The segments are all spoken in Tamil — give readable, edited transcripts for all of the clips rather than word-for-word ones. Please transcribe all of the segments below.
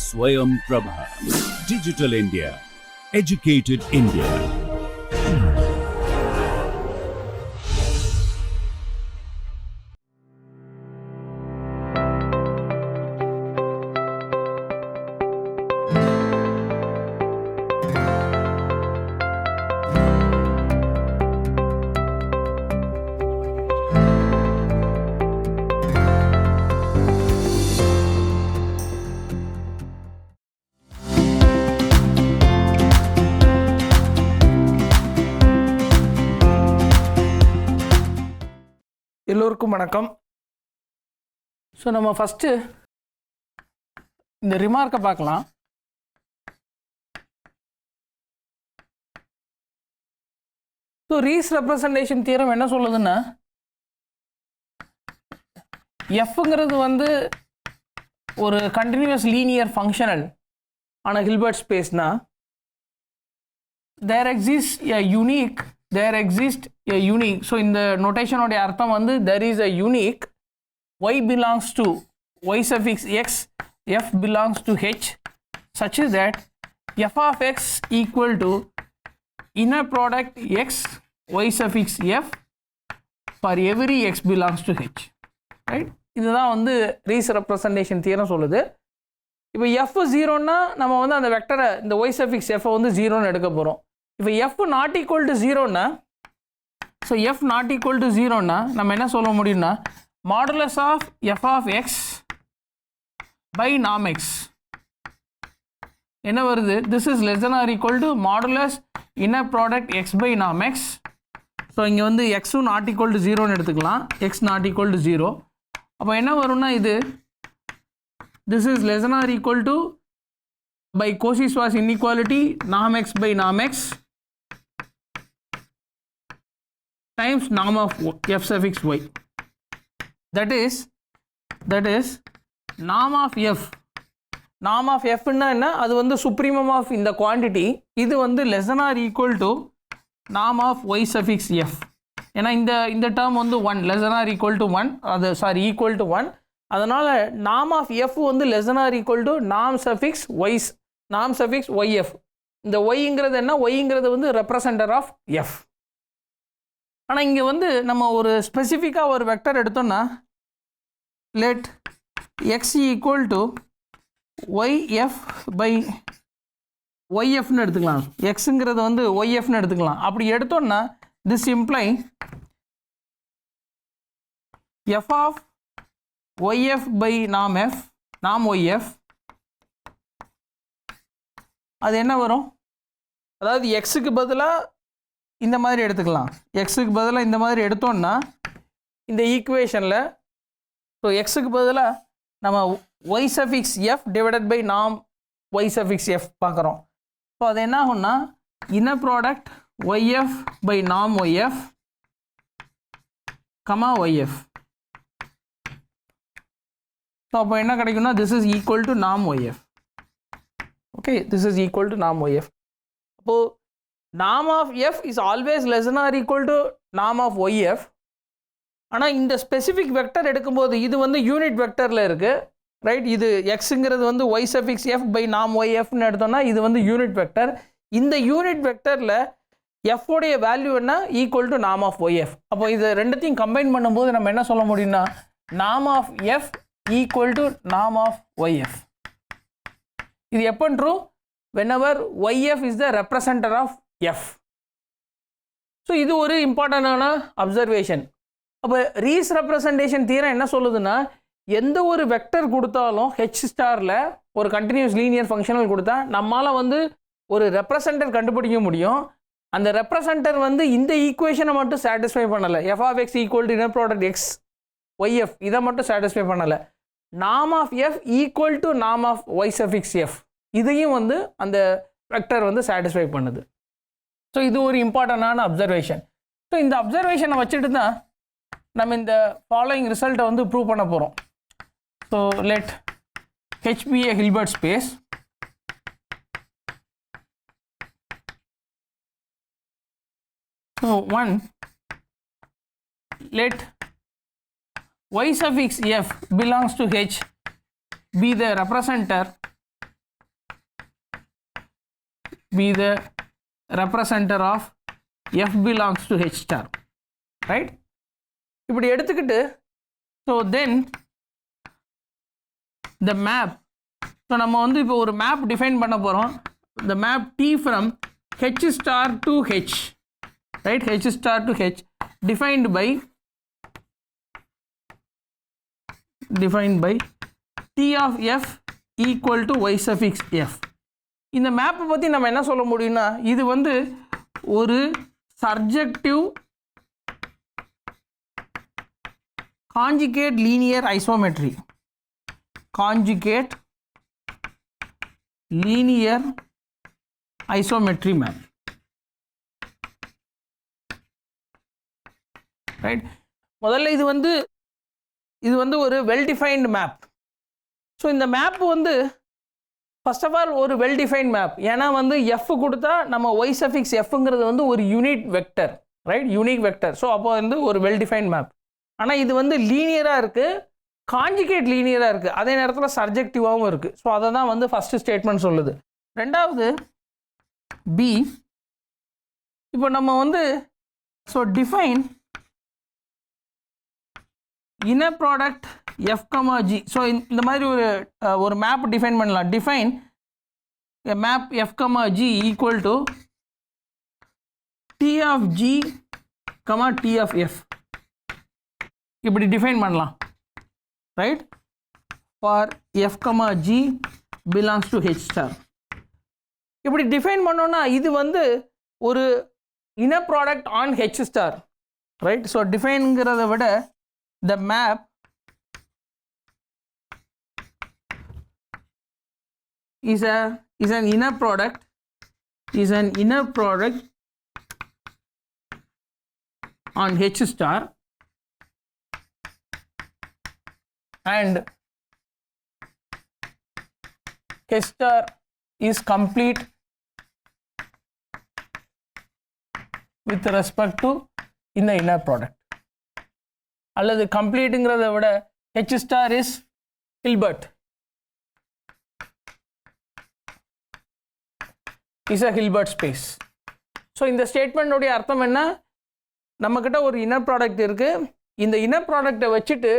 Swayam Prabha. Digital India. Educated India. எல்லோருக்கும் வணக்கம். ஸோ நம்ம ஃபஸ்ட்டு இந்த ரிமார்க்கை பார்க்கலாம். ஸோ ரீஸ் ரெப்ரசன்டேஷன் தியரம் என்ன சொல்லுதுன்னா, எஃப்ங்கிறது வந்து ஒரு கண்டினியூஸ் லீனியர் ஃபங்க்ஷனல் ஆன ஹில்பர்ட் ஸ்பேஸ்னா there exist a unique so இந்த நோட்டேஷனோடைய அர்த்தம் வந்து there is a unique y belongs to y suffix x, f belongs to h such that f of x equal to inner product x y suffix f for every x belongs to h, right? இதுதான் வந்து ரீஸ் ரெப்ரசன்டேஷன் தியரம் சொல்லுது. இப்போ f 0ன்னா நம்ம வந்து அந்த வெக்டரை இந்த y suffix f வந்து 0ன்னு எடுக்க போகிறோம். இப்போ f நாட் ஈக்குவல் டு 0ன்னா, so f not equal to 0ன்னா நம்ம என்ன சொல்ல முடியும்னா, modulus of f of x by நாம் x என்ன வருது, this is less than or equal to modulus inner product x by நாம் x. ஸோ இங்கே வந்து எக்ஸும் நாட் ஈக்குவல் டு 0ன்னு எடுத்துக்கலாம், x நாட் ஈக்குவல் டு 0. அப்போ என்ன வரும்னா, இது this is less than or equal to by Cauchy-Schwarz inequality norm x by norm x times norm of f suffix y. That is norm of f. norm of f என்ன, அது வந்து supremum of இந்த quantity. இது வந்து less than or equal to norm of y suffix f. ஏன்னா இந்த term வந்து 1 less than or equal to 1, அது சாரி equal to 1. அதனால norm of f வந்து less than or equal to norm suffix yf. இந்த yங்கிறது என்ன, yங்கிறது வந்து ரெப்ரசன்டர் ஆஃப் f. ஆனால் இங்கே வந்து நம்ம ஒரு ஸ்பெசிஃபிக்காக ஒரு வெக்டர் எடுத்தோம்னா, let x equal to yf by yfன்னு எடுத்துக்கலாம். xங்கிறது வந்து yfன்னு எடுத்துக்கலாம். அப்படி எடுத்தோம்னா this imply f of yf by நாம் yf அது என்ன வரும், அதாவது எக்ஸுக்கு பதிலாக இந்த மாதிரி எடுத்துக்கலாம். எக்ஸுக்கு பதிலாக இந்த மாதிரி எடுத்தோம்னா இந்த ஈக்குவேஷனில், ஸோ எக்ஸுக்கு பதிலாக நம்ம y suffix f divided by நாம் y சஃபிக்ஸ் f பார்க்குறோம். ஸோ அது என்ன ஆகும்னா, இன்னர் ப்ராடக்ட் yf பை நாம் yf கமா yf. ஸோ அப்போ என்ன கிடைக்கும்னா, திஸ் இஸ் ஈக்குவல் டு நாம் yf. Okay, this is equal to norm yf. அப்போ norm of f is always less than or equal to norm of yf. ஆனால் இந்த ஸ்பெசிஃபிக் வெக்டர் எடுக்கும்போது இது வந்து யூனிட் வெக்டரில் இருக்குது, ரைட்? இது எக்ஸுங்கிறது வந்து y சஃபிக்ஸ் f பை நாம் yfன்னு எடுத்தோம்னா இது வந்து யூனிட் வெக்டர். இந்த யூனிட் வெக்டரில் f உடைய வேல்யூ என்ன, equal to norm of yf. அப்போ இது ரெண்டுத்தையும் கம்பைன் பண்ணும்போது நம்ம என்ன சொல்ல முடியும்னா, norm of f equal to norm of yf. இது எப்போ true, whenever yf is the representer of f. So இது ஒரு இம்பார்ட்டண்டான அப்சர்வேஷன். அப்போ ரீஸ் ரெப்ரசன்டேஷன் தியரம் என்ன சொல்லுதுன்னா, எந்த ஒரு வெக்டர் கொடுத்தாலும் ஹெச் ஸ்டாரில் ஒரு கண்டினியூஸ் லீனியர் ஃபங்க்ஷனல் கொடுத்தா நம்மளால் வந்து ஒரு ரெப்ரசன்டர் கண்டுபிடிக்க முடியும். அந்த ரெப்ரசன்டர் வந்து இந்த ஈக்குவேஷனை மட்டும் சாட்டிஸ்ஃபை பண்ணலை, F of X equal to inner product X Y F இதை மட்டும் சாட்டிஸ்ஃபை பண்ணலை, norm of f equal to norm of y suffix f இதையும் வந்து அந்த வெக்டர் வந்து சாட்டிஸ்ஃபை பண்ணுது. ஸோ இது ஒரு இம்பார்ட்டண்டான அப்சர்வேஷன். ஸோ இந்த அப்சர்வேஷனை வச்சுட்டு தான் நம்ம இந்த ஃபாலோயிங் ரிசல்ட்டை வந்து ப்ரூவ் பண்ண போகிறோம். So let h be a Hilbert space. So one, let y suffix f belongs to h be the representer of f belongs to h star, right? இப்படி எடுத்துக்கிட்டு so then the map, so நம்ம வந்து இப்போ ஒரு மேப் டிஃபைன் பண்ண போகிறோம். the map t from h star to h, right? h star to h defined by t of f equal to y suffix f. இந்த மேப்பை பற்றி நம்ம என்ன சொல்ல முடியும்னா, இது வந்து ஒரு surjective conjugate linear isometry, map, right? முதல்ல இது வந்து ஒரு வெல் டிஃபைன்டு மேப். ஸோ இந்த மேப் வந்து ஃபர்ஸ்ட் ஆஃப் ஆல் ஒரு வெல் டிஃபைன்ட் மேப். ஏன்னா வந்து எஃப் கொடுத்தா நம்ம ஒய் சஃபிக்ஸ் எஃப்ங்கிறது வந்து ஒரு unit vector, right? Unique vector. So அப்போ வந்து ஒரு வெல் டிஃபைன்ட் மேப். ஆனால் இது வந்து லீனியராக இருக்குது, காஞ்சுகேட் லீனியராக இருக்குது, அதே நேரத்தில் சர்ஜெக்டிவாகவும் இருக்குது. ஸோ அதை தான் வந்து ஃபஸ்ட்டு ஸ்டேட்மெண்ட் சொல்லுது. ரெண்டாவது பி, இப்போ நம்ம வந்து so define inner product f comma g. So இந்த மாதிரி ஒரு மேப் டிஃபைன் பண்ணலாம். Define a map f comma g equal to t of g comma t of f. இப்படி டிஃபைன் பண்ணலாம், right? for f comma g belongs to h star. இப்படி டிஃபைன் பண்ணோன்னா இது வந்து ஒரு inner product on h star, right? So டிஃபைன்ங்கிறத விட the map is an inner product on h star and h star is complete with respect to in the inner product. அல்லது கம்ப்ளீட்டுங்கிறத விட h star is Hilbert, is a Hilbert space. So இந்த ஸ்டேட்மெண்ட்டுடைய அர்த்தம் என்ன? நம்மக்கிட்ட ஒரு இன்னர் ப்ராடக்ட் இருக்குது. இந்த இன்னர் ப்ராடக்டை வச்சுட்டு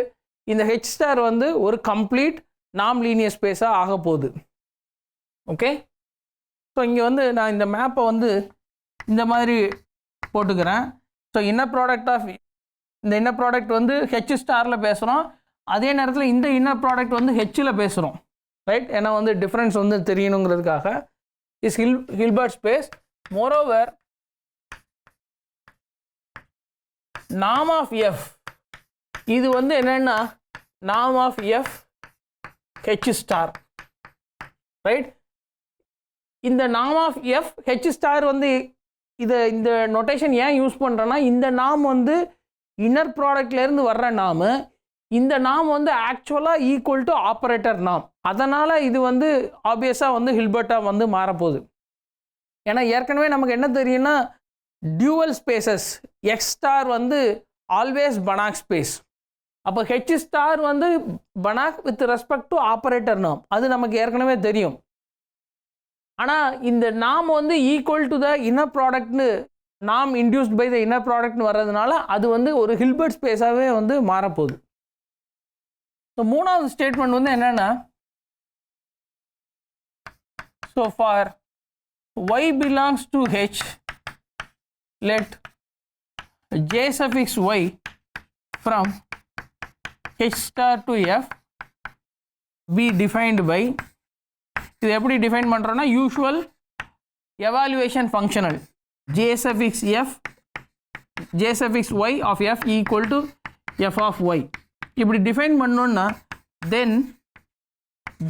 இந்த h ஸ்டார் வந்து ஒரு கம்ப்ளீட் நாம் லீனியர் ஸ்பேஸாக ஆக போகுது. ஓகே, ஸோ இங்கே வந்து நான் இந்த மேப்பை வந்து இந்த மாதிரி போட்டுக்கிறேன். ஸோ இன்னர் ப்ராடக்ட் ஆஃப் இந்த இன்னர் ப்ராடக்ட் வந்து ஹெச் ஸ்டாரில் பேசுகிறோம், அதே நேரத்தில் இந்த இன்னர் ப்ராடக்ட் வந்து ஹெச்சில் பேசுகிறோம், ரைட்? ஏன்னா வந்து டிஃப்ரென்ஸ் வந்து தெரியணுங்கிறதுக்காக. Is Hilbert space. மோரோவர் நாம் ஆஃப் எஃப், இது வந்து என்னென்னா நாம் of f h star, right? இந்த நாம் ஆஃப் எஃப் ஹெச் ஸ்டார் வந்து இந்த நொட்டேஷன் ஏன் யூஸ் பண்ணுறேன்னா, இந்த நாம் வந்து இன்னர் ப்ராடக்ட்லேருந்து வர்ற நாம், இந்த நாம் வந்து ஆக்சுவலாக ஈக்குவல் டு ஆப்ரேட்டர் நாம். அதனால் இது வந்து ஆப்வியஸாக வந்து ஹில்பர்ட்டாக வந்து மாறப்போகுது. ஏன்னா ஏற்கனவே நமக்கு என்ன தெரியும்னா, டியூவல் ஸ்பேசஸ் எக்ஸ் ஸ்டார் வந்து ஆல்வேஸ் பனாக் ஸ்பேஸ். அப்போ ஹெச் ஸ்டார் வந்து Banach with respect to operator நாம், அது நமக்கு ஏற்கனவே தெரியும். ஆனால் இந்த நாம் வந்து ஈக்குவல் டு த இன்னர் ப்ராடக்ட்னு, நாம் இன்டியூஸ்ட் பை த இன்னர் ப்ராடக்ட்னு வர்றதுனால அது வந்து ஒரு ஹில்பர்ட் ஸ்பேஸாகவே வந்து மாறப்போகுது. ஸோ மூணாவது ஸ்டேட்மெண்ட் வந்து என்னென்னா, so for y belongs to h, let j suffix y from h star to f be defined by, இது எப்படி டிஃபைன் பண்ணுறோன்னா, usual evaluation functional j suffix y of f equal to f of y. இப்படி டிஃபைன் பண்ணோன்னா தென்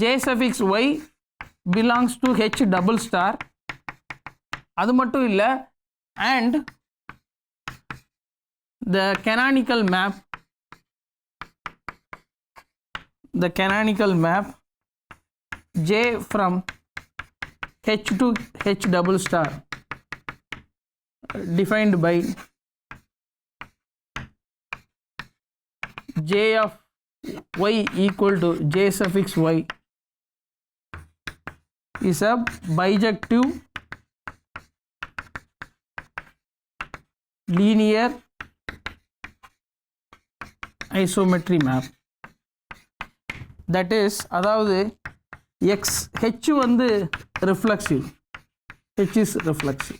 j suffix y belongs to h double star. அது மட்டும் இல்லை, and the canonical map j from h to h double star defined by j of y equal to j suffix y is a bijective linear isometry map. That is, அதாவது x h வந்து reflexive, h is reflexive.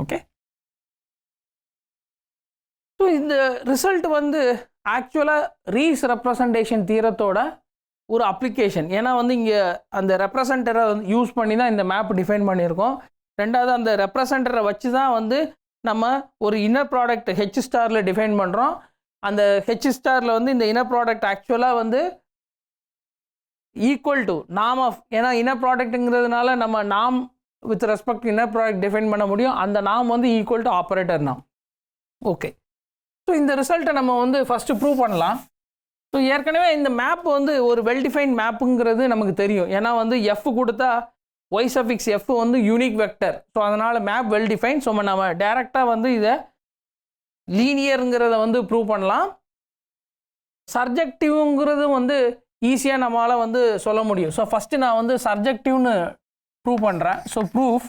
Okay, so இந்த ரிசல்ட் வந்து ஆக்சுவலாக ரீஸ் ரெப்ரசன்டேஷன் தியரத்தோட ஒரு அப்ளிகேஷன். ஏன்னா வந்து இங்கே அந்த ரெப்ரசன்டரை வந்து யூஸ் பண்ணி தான் இந்த மேப் டிஃபைன் பண்ணியிருக்கோம். ரெண்டாவது அந்த ரெப்ரசன்டரை வச்சு தான் வந்து நம்ம ஒரு இன்னர் ப்ராடக்ட் ஹெச் ஸ்டாரில் டிஃபைன் பண்ணுறோம். அந்த ஹெச் ஸ்டாரில் வந்து இந்த இன்னர் ப்ராடக்ட் ஆக்சுவலாக வந்து ஈக்குவல் டு நாம் ஆஃப், ஏன்னா இன்னர் ப்ராடக்ட்டுங்கிறதுனால நம்ம நாம் with respect inner product define பண்ண முடியும். அந்த நாம் வந்து ஈக்குவல் டு ஆப்ரேட்டர் நாம். ஓகே, ஸோ இந்த ரிசல்ட்டை நம்ம வந்து ஃபஸ்ட்டு ப்ரூவ் பண்ணலாம். ஸோ ஏற்கனவே இந்த மேப் வந்து ஒரு வெல் டிஃபைன் மேப்புங்கிறது நமக்கு தெரியும். ஏன்னா வந்து எஃப் கொடுத்தா ஒய் சஃபிக்ஸ் எஃப் வந்து யூனிக் வெக்டர். ஸோ அதனால் மேப் வெல் டிஃபைன். ஸோ நம்ம டேரெக்டாக வந்து இதை லீனியருங்கிறத வந்து ப்ரூவ் பண்ணலாம். சர்ஜெக்டிவ்ங்கிறது வந்து ஈஸியாக நம்மளால் வந்து சொல்ல முடியும். ஸோ ஃபஸ்ட்டு நான் வந்து சர்ஜெக்டிவ்னு ப்ரூவ் பண்ணுறேன். So proof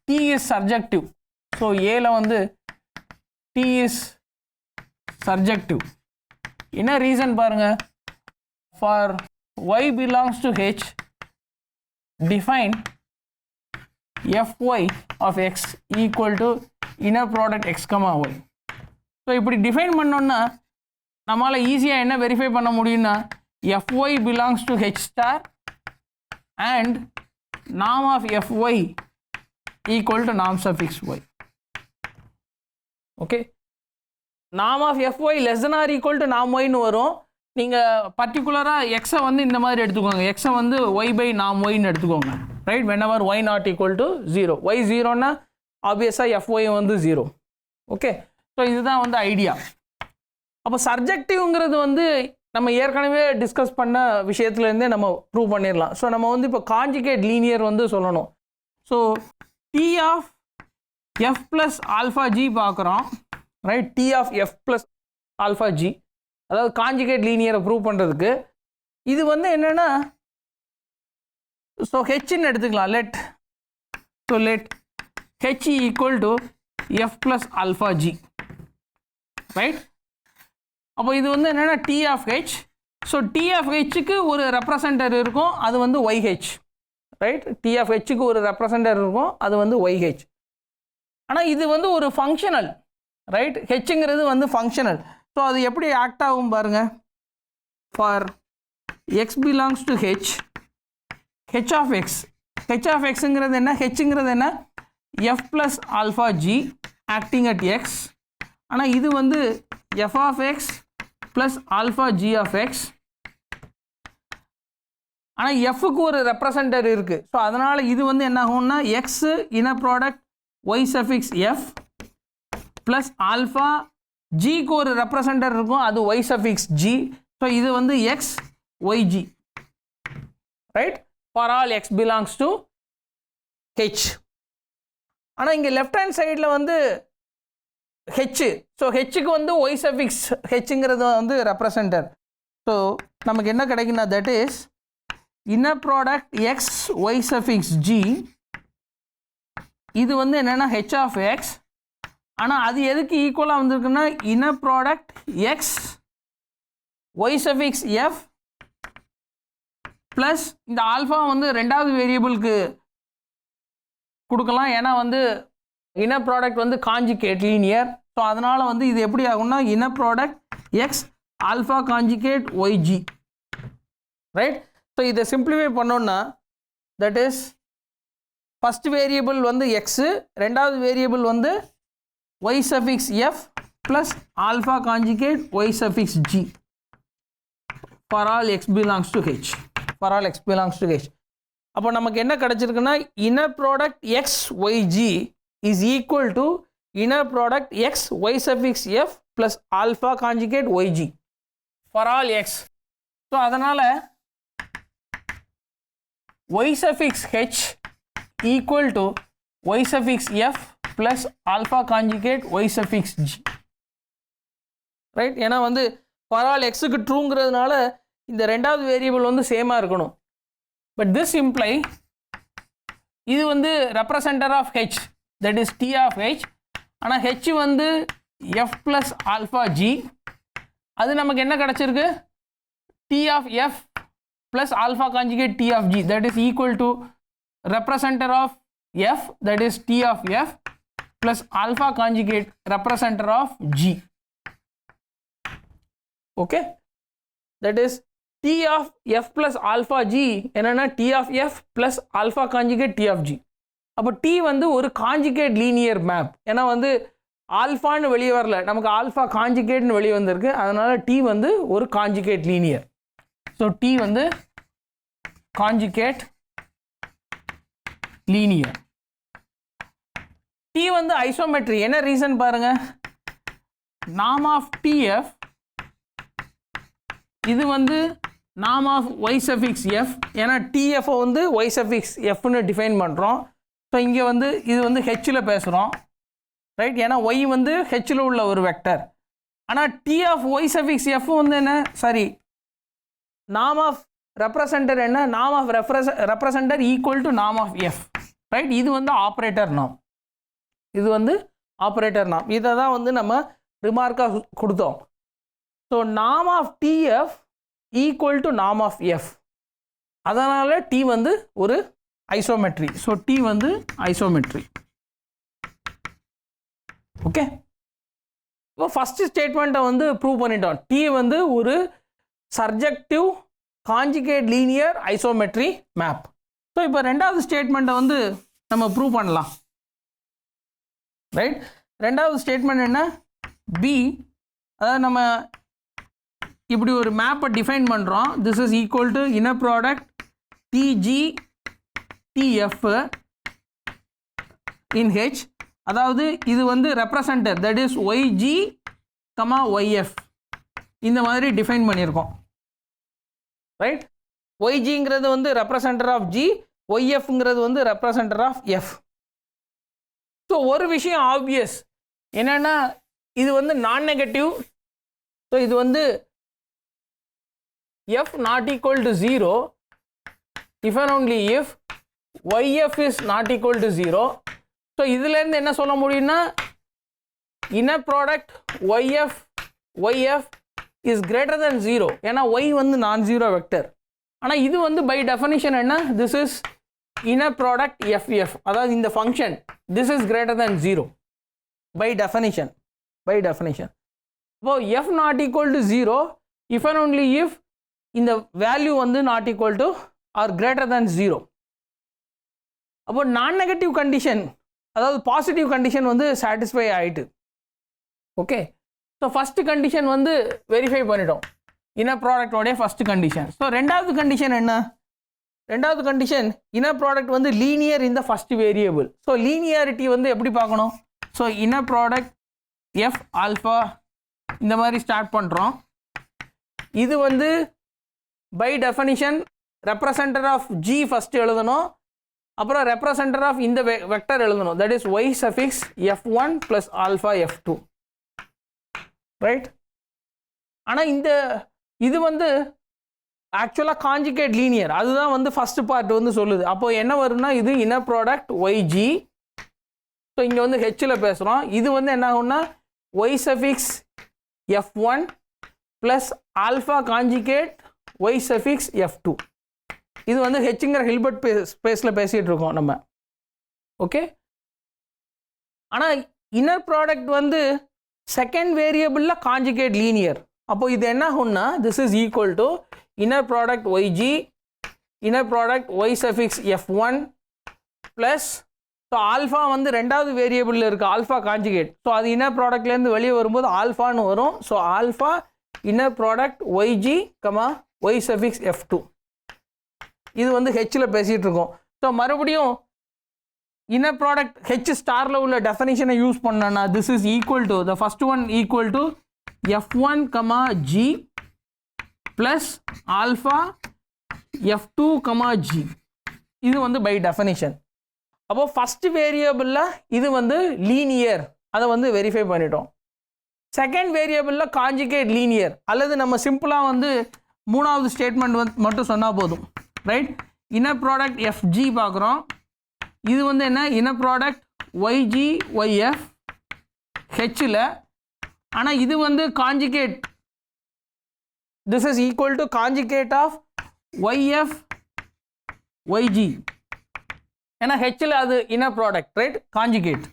T is surjective. So ஏல வந்து T is surjective. என்ன ரீசன் பாருங்க, for y belongs to h, define fy of x equal to inner product x comma y. So இப்படி டிஃபைன் பண்ணோன்னா நம்மளால் ஈஸியாக என்ன வெரிஃபை பண்ண முடியும்னா fy belongs to h star and norm of fy equal to norm suffix y. Okay, norm of fy less than or equal to norm y னு வரும். நீங்கள் பர்டிகுலராக எக்ஸை வந்து இந்த மாதிரி எடுத்துக்கோங்க. எக்ஸை வந்து y by norm y னு எடுத்துக்கோங்க. Right, whenever y not equal to 0. y 0னா ஆப்வியஸாக fy வந்து 0. ஓகே, ஸோ இதுதான் வந்து ஐடியா. அப்போ சர்ஜெக்டிவ்ங்கிறது வந்து நம்ம ஏற்கனவே டிஸ்கஸ் பண்ண விஷயத்துலேருந்தே நம்ம ப்ரூவ் பண்ணிடலாம். ஸோ நம்ம வந்து இப்போ காஞ்சுகேட் லீனியர் வந்து சொல்லணும். So T of f plus alpha g பார்க்குறோம். Right, T of f plus alpha g, அதாவது காஞ்சுகேட் லீனியரை ப்ரூவ் பண்ணுறதுக்கு இது வந்து என்னென்னா, ஸோ ஹெச்ன்னு எடுத்துக்கலாம். Let h equal to f plus alpha g. Right, அப்போ இது வந்து என்னென்னா T of h. So T of ஹெச்சுக்கு ஒரு ரெப்ரசன்டர் இருக்கும், அது வந்து ஒய்ஹெச். ரைட், டி ஆஃப் ஹெச்சுக்கு ஒரு ரெப்ரசன்டர் இருக்கும், அது வந்து ஒய்ஹெச். ஆனால் இது வந்து ஒரு ஃபங்க்ஷனல். ரைட், ஹெச்சுங்கிறது வந்து ஃபங்க்ஷனல். ஸோ அது எப்படி ஆக்ட் ஆகும் பாருங்கள். For x belongs to h, h of x, h of எக்ஸுங்கிறது என்ன, ஹெச்சுங்கிறது என்ன, f plus alpha g acting at x. ஆனால் இது வந்து f of x plus alpha g of x. ஆனால் எஃப்க்கு ஒரு ரெப்ரசன்டர் இருக்குது. ஸோ அதனால் இது வந்து என்ன ஆகும்னா x inner product Y suffix F plus alpha ஜிக்கு ஒரு ரெப்ரசன்டர் இருக்கும், அது ஒய் சஃபிக்ஸ் ஜி. ஸோ இது வந்து X Y G. Right, for all X belongs to H. ஆனால் இங்கே லெஃப்ட் ஹேண்ட் சைடில் வந்து ஹெச்சு. ஸோ ஹெச்சுக்கு வந்து ஒய் சஃபிக்ஸ் ஹெச்சுங்கிறது வந்து ரெப்ரசன்டர். ஸோ நமக்கு என்ன கிடைக்குன்னா that is inner product X Y suffix g. இது வந்து என்னென்னா ஹெச் ஆஃப் எக்ஸ். ஆனால் அது எதுக்கு ஈக்குவலாக வந்திருக்குன்னா inner product X Y suffix F plus இந்த ஆல்ஃபா வந்து ரெண்டாவது வேரியபிளுக்கு கொடுக்கலாம். ஏன்னா வந்து இன்னர் ப்ராடக்ட் வந்து காஞ்சுகேட் லீனியர். ஸோ அதனால் வந்து இது எப்படி ஆகும்னா inner product X alpha conjugate Y G. Right, so இதை சிம்பிளிஃபை பண்ணோன்னா தட் இஸ் ஃபஸ்ட் வேரியபிள் வந்து எக்ஸு, ரெண்டாவது வேரியபிள் வந்து y suffix f plus alpha conjugate y suffix g for all x belongs to h. For all x belongs to h. அப்போ நமக்கு என்ன கிடைச்சிருக்குன்னா inner product x y g is equal to inner product x y suffix f plus alpha conjugate y g for all x. So அதனால் y suffix h equal to y suffix f plus alpha conjugate Y suffix G. Right, ஏன்னா வந்து ஃபார் ஆல் எக்ஸுக்கு ட்ரூங்கிறதுனால இந்த ரெண்டாவது வேரியபிள் வந்து சேமாக இருக்கணும். பட் திஸ் இம்ப்ளை இது வந்து representer of h, that is T of h. ஆனால் ஹெச் வந்து எஃப் ப்ளஸ் ஆல்ஃபா ஜி. அது நமக்கு என்ன கிடச்சிருக்கு? T of f plus alpha conjugate T of g, that is equal to representer of f, that is T of f plus alpha conjugate representer of g. Okay, that is T of f plus alpha g என்னென்னா T of f plus alpha conjugate T of g. அப்போ டி வந்து ஒரு காஞ்சிகேட் லீனியர் மேப். ஏன்னா வந்து ஆல்ஃபான்னு வெளியே வரல, நமக்கு ஆல்ஃபா காஞ்சிகேட்னு வெளியே வந்திருக்கு. அதனால் டி வந்து ஒரு காஞ்சிகேட் லீனியர். ஸோ டி வந்து காஞ்சிகேட் லீனியர். டி வந்து ஐசோமெட்ரி. என்ன ரீசன் பாருங்க, நாம் ஆஃப் டிஎஃப் இது வந்து நாம் ஆஃப் ஒய் சஃபிக்ஸ் எஃப். ஏன்னா டிஎஃப்ஐ வந்து ஒய் சஃபிக்ஸ் எஃப்னு டிஃபைன் பண்ணுறோம். ஸோ இங்கே வந்து இது வந்து ஹெச்சில் பேசுகிறோம். ரைட், ஏன்னா ஒய் வந்து ஹெச்சில் உள்ள ஒரு வெக்டர். ஆனால் D of Y suffix F வந்து என்ன, சாரி, நாம் ஆஃப் ரெப்ரசன்டர் என்ன, நாம் ஆஃப் ரெப்ரசன்டர் ஈக்குவல் டு நாம் ஆஃப் எஃப். ரைட், இது வந்து ஆப்ரேட்டர் நாம், இது வந்து ஆப்ரேட்டர் நாம். இதை தான் வந்து நம்ம ரிமார்க்காக கொடுத்தோம். ஸோ நாம் ஆஃப் டிஎஃப் ஈக்குவல் டு நாம் ஆஃப் எஃப். அதனால் டி வந்து ஒரு ஐசோமெட்ரி. ஸோ டி வந்து ஐசோமெட்ரி. ஓகே, இப்போ ஃபஸ்ட்டு ஸ்டேட்மெண்ட்டை வந்து ப்ரூவ் பண்ணிட்டோம். டி வந்து ஒரு surjective conjugate linear isometry map. So இப்போ ரெண்டாவது ஸ்டேட்மெண்ட்டை வந்து நம்ம ப்ரூவ் பண்ணலாம். ரைட், ரெண்டாவது ஸ்டேட்மெண்ட் என்ன, பி, அதாவது நம்ம இப்படி ஒரு மேப்பை டிஃபைன் பண்ணுறோம். This is equal to inner product T g T f in h. அதாவது இது வந்து representer, that is y g comma y f, இந்த மாதிரி டிஃபைன் பண்ணியிருக்கோம். ரைட், ஒய்ஜிங்கிறது வந்து ரெப்ரசன்டர் ஆஃப் ஜி, ஒய்எஃப்ங்கிறது வந்து ரெப்ரசன்டர் ஆஃப் எஃப். ஸோ ஒரு விஷயம் ஆப்வியஸ் என்னென்னா, இது வந்து நான் நெகட்டிவ். ஸோ இது வந்து f not equal to 0 if and only if yf is not equal to 0. So இதுலேருந்து என்ன சொல்ல முடியும்னா, inner product yf is greater than 0. ஏன்னா y வந்து நான் ஜீரோ வெக்டர். ஆனால் இது வந்து பை டெஃபனிஷன் என்ன, this is inner product ff, அதாவது இந்த function this is greater than 0 by definition. இப்போ f not equal to 0 if and only if இந்த வேல்யூ வந்து not equal to or greater than 0. அப்போ நான் நெகட்டிவ் கண்டிஷன், அதாவது பாசிட்டிவ் கண்டிஷன் வந்து சாட்டிஸ்ஃபை ஆகிட்டு. ஓகே, ஸோ ஃபஸ்ட்டு கண்டிஷன் வந்து வெரிஃபை பண்ணிட்டோம், இன்னர் ப்ராடக்டோடைய ஃபஸ்ட்டு கண்டிஷன். ஸோ ரெண்டாவது கண்டிஷன் என்ன, ரெண்டாவது கண்டிஷன் இன்னர் ப்ராடக்ட் வந்து லீனியர் இந்த ஃபஸ்ட் வேரியபிள். ஸோ லீனியாரிட்டி வந்து எப்படி பார்க்கணும், so inner product f alpha இந்த மாதிரி ஸ்டார்ட் பண்ணுறோம். இது வந்து by definition representer of g first எழுதணும், அப்புறம் ரெப்ரசன்டர் ஆஃப் இந்த வெக்டர் எழுதணும், that is Y suffix f1 plus alpha f2. Right, ஆனால் இந்த இது வந்து ஆக்சுவலாக காஞ்சிகேட் லீனியர், அதுதான் வந்து ஃபஸ்ட்டு பார்ட் வந்து சொல்லுது. அப்போது என்ன வரும்னா, இது இன்னர் ப்ராடக்ட் ஒய்ஜி. ஸோ இங்கே வந்து ஹெச்சில் பேசுகிறோம். இது வந்து என்ன ஆகும்னா Y suffix f1 plus alpha conjugate Y suffix f2. இது வந்து ஹெச்ங்கிற ஹில்பர்ட் ஸ்பேஸில் பேசிகிட்டு இருக்கோம் நம்ம. ஓகே, ஆனால் இன்னர் ப்ராடக்ட் வந்து செகண்ட் வேரியபிளில் காஞ்சிகேட் லீனியர். அப்போ இது என்ன ஆகும்னா, this is equal to inner product Y G, inner product Y suffix f1 plus, so alpha வந்து ரெண்டாவது வேரியபிளில் இருக்குது ஆல்ஃபா காஞ்சிகேட். ஸோ அது இன்னர் ப்ராடக்ட்லேருந்து வெளியே வரும்போது ஆல்ஃபான்னு வரும். So alpha inner product YG comma Y suffix f2. இது வந்து ஹெச்சில் பேசிகிட்டு இருக்கோம். ஸோ மறுபடியும் இன்னர் ப்ராடக்ட் ஹெச் ஸ்டாரில் உள்ள டெஃபனிஷனை யூஸ் பண்ணோன்னா, this is equal to the first one equal to f1 comma G plus alpha f2 comma G. இது வந்து பை டெஃபனிஷன். அப்போ ஃபர்ஸ்ட் வேரியபிளில் இது வந்து லீனியர், அதை வந்து வெரிஃபை பண்ணிட்டோம். செகண்ட் வேரியபிளில் காஞ்சுகேட் லீனியர், அல்லது நம்ம சிம்பிளாக வந்து மூணாவது ஸ்டேட்மெண்ட் வந்து மட்டும் சொன்னால் போதும், ரைட்? இன்னர் ப்ராடக்ட் எஃப்ஜி பார்க்குறோம். இது வந்து என்ன? இன்னர் ப்ராடக்ட் ஒய்ஜி ஒய்எஃப் ஹெச்சில். ஆனால் இது வந்து conjugate, this is equal to conjugate of y f y g. ஏன்னா ஹெச்சில் அது இன்னர் ப்ராடக்ட், ரைட்? காஞ்சுகேட்.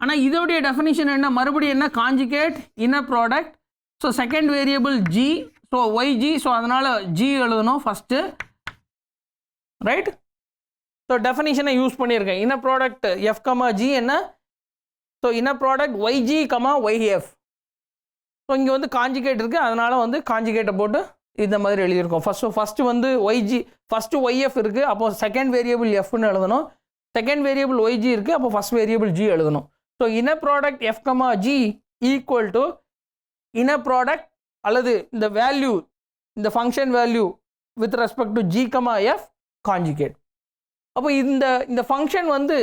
ஆனால் இதோடைய டெஃபினிஷன் என்ன? மறுபடியும் என்ன? Conjugate inner product. So second variable g, so y g, so அதனால் ஜி எழுதணும் ஃபஸ்ட்டு, ரைட்? ஸோ டெஃபினிஷனை யூஸ் பண்ணியிருக்கேன். Inner product f comma g என்ன? So inner product YG comma y f. So இங்கே வந்து காஞ்சுகேட் இருக்குது, அதனால் வந்து காஞ்சுகேட்டை போட்டு இந்த மாதிரி எழுதியிருக்கோம். ஃபஸ்ட்டு வந்து ஒய்ஜி, ஃபஸ்ட்டு ஒய்எஃப் இருக்குது, அப்போது செகண்ட் வேரியபிள் எஃப்னு எழுதணும். செகண்ட் வேரியபிள் ஒய்ஜி இருக்குது, அப்போ ஃபஸ்ட் வேரியபிள் ஜி எழுதணும். So inner product f comma G equal to inner product அல்லது இந்த வேல்யூ, இந்த function value with respect to G comma F conjugate. அப்போ இந்த ஃபங்க்ஷன் வந்து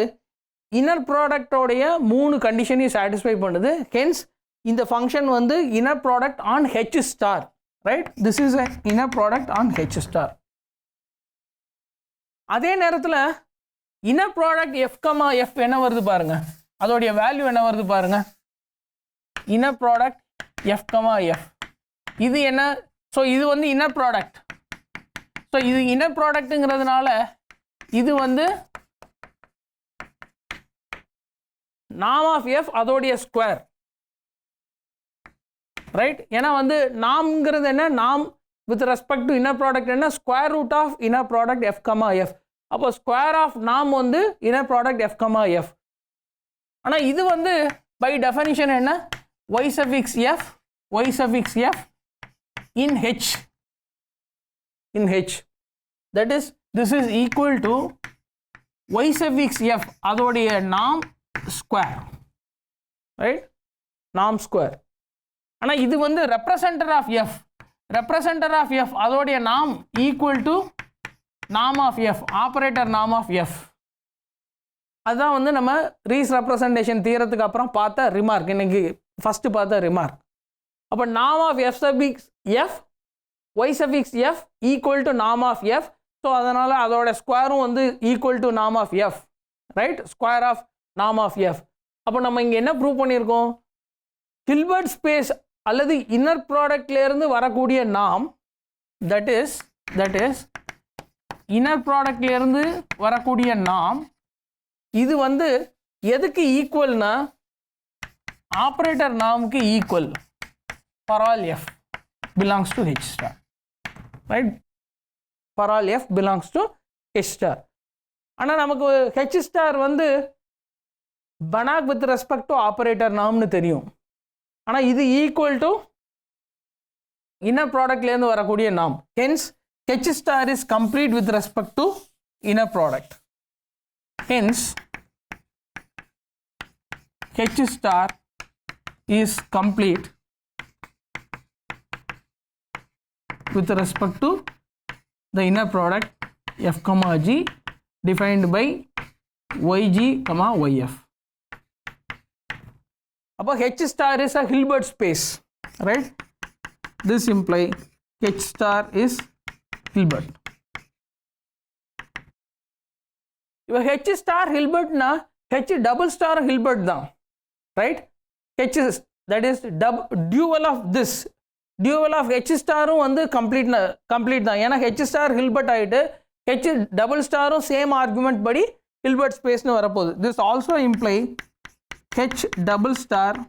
இன்னர் ப்ராடக்டோடைய 3 கண்டிஷனையும் சாட்டிஸ்ஃபை பண்ணுது. ஹென்ஸ் இந்த ஃபங்க்ஷன் வந்து inner product on H star, right? This is a inner product on H star. அதே நேரத்தில் inner product f comma F என்ன வருது பாருங்க, அதோடைய வேல்யூ என்ன வருது பாருங்க. Inner product f comma f இது என்ன? ஸோ இது வந்து இன்னர் ப்ராடக்ட். ஸோ இது இன்னர் ப்ராடக்ட்டுங்கிறதுனால இது வந்து நாம் ஆஃப் எஃப் அதோடைய ஸ்கொயர், ரைட்? ஏன்னா வந்து நாம்ங்கிறது என்ன? நாம் with respect to inner product என்ன? Square root of inner product f comma f. அப்போ ஸ்கொயர் ஆஃப் நாம் வந்து inner product f comma f. ஆனால் இது வந்து பை டெஃபினிஷன் என்ன? y suffix f in h, that is this is equal to y suffix f அதோடைய நாம் ஸ்கொயர், ரைட்? நாம் ஸ்கொயர். ஆனால் இது வந்து ரெப்ரசன்டர் ஆஃப் f அதோடைய நாம் ஈக்குவல் டு நாம் ஆஃப் f, ஆப்ரேட்டர் நாம் ஆஃப் f. அதுதான் வந்து நம்ம ரீஸ் ரெப்ரசன்டேஷன் தீரத்துக்கு அப்புறம் பார்த்த ரிமார்க், இன்னைக்கு ஃபஸ்ட்டு பார்த்த ரிமார்க். அப்போ நாம் of F suffix F Y suffix F equal to நாம் ஆஃப் எஃப். ஸோ அதனால் அதோட ஸ்கொயரும் வந்து ஈக்குவல் டு நாம் of F, right? Square of நாம் ஆஃப் எஃப். அப்போ நம்ம இங்கே என்ன ப்ரூவ் பண்ணியிருக்கோம்? ஹில்பர்ட் ஸ்பேஸ் அல்லது இன்னர் ப்ராடக்ட்லேருந்து வரக்கூடிய நாம், தட் இஸ் இன்னர் ப்ராடக்ட்லேருந்து வரக்கூடிய நாம், இது வந்து எதுக்கு ஈக்குவல்னா ஆப்ரேட்டர் நாமுக்கு equal for all f belongs to h star, right? For all f belongs to h star. ஆனால் நமக்கு ஹெச் ஸ்டார் வந்து Banach with respect to operator நாம்னு தெரியும். ஆனால் இது ஈக்குவல் டு இன்னர் ப்ராடக்ட்லேருந்து வரக்கூடிய நாம். Hence h star is complete with respect to inner product. Hence, H star is complete with respect to the inner product f comma g defined by yg comma yf. Above H star is a Hilbert space, right? This implies H star is Hilbert. இப்போ ஹெச் ஸ்டார் ஹில்பர்ட்னா ஹெச் டபுள் ஸ்டார் ஹில்பர்ட் தான், right? H that is dual of this, dual of H ஸ்டாரும் வந்து கம்ப்ளீட் தான். ஏன்னா ஹெச் ஸ்டார் ஹில்பர்ட் ஆகிட்டு ஹெச் டபுள் ஸ்டாரும் சேம் ஆர்குமெண்ட் படி ஹில்பர்ட் ஸ்பேஸ்னு வரப்போகுது. This also imply H double star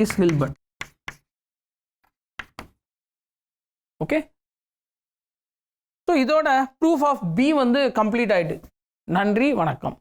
is Hilbert. Okay, so இதோட ப்ரூஃப் ஆஃப் பி வந்து கம்ப்ளீட் ஆகிட்டு. நன்றி, வணக்கம்.